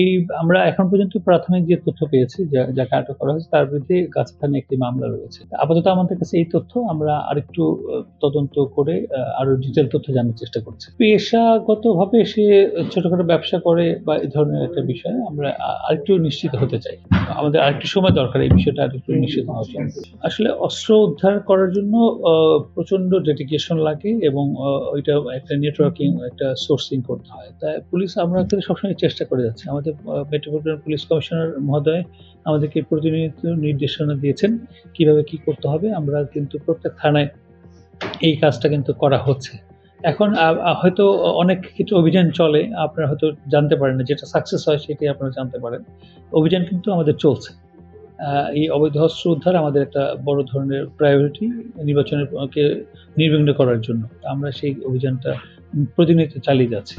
এই আমরা এখন পর্যন্ত প্রাথমিক যে তথ্য পেয়েছি যাকে আটক করা হয়েছে তার বিরুদ্ধে গাজী থানায় একটি মামলা রয়েছে। আপাতত আমাদের কাছে এই তথ্য, আমরা আরেকটু তদন্ত করে আরো ডিটেইল তথ্য জানার চেষ্টা করছি। পেশাগতভাবে সে ছোটখাটো ব্যবসা করে বা এই ধরনের একটা বিষয় আমরা আরেকটু নিশ্চিত হতে চাই। আমাদের আরেকটু সময় দরকার এই বিষয়টা আরেকটু নিশ্চিত হওয়ার জন্য। আসলে অস্ত্র উদ্ধার করার জন্য প্রচন্ড ডেডিকেশন লাগে এবং ওইটা একটা নেটওয়ার্কিং, একটা সোর্সিং করতে হয়। তাই পুলিশ, আমরা কিন্তু সবসময় চেষ্টা করে যাচ্ছি। আমাদের মেট্রোপলিটন পুলিশ কমিশনার মহোদয় আমাদেরকে প্রতিনিয়ত নির্দেশনা দিয়েছেন কিভাবে কি করতে হবে। আমরা কিন্তু প্রত্যেক থানায় এই কাজটা কিন্তু করা হচ্ছে। এখন হয়তো অনেক কিছু অভিযান চলে, আপনারা হয়তো জানতে পারেন না, যেটা সাকসেস হয় সেটাই আপনারা জানতে পারেন। অভিযান কিন্তু আমাদের চলছে। এই অবৈধ অস্ত্র উদ্ধার আমাদের একটা বড় ধরনের প্রায়োরিটি নির্বাচনের কে নির্বিঘ্ন করার জন্য। আমরা সেই অভিযানটা প্রতিনিয়ত চালিয়ে যাচ্ছি।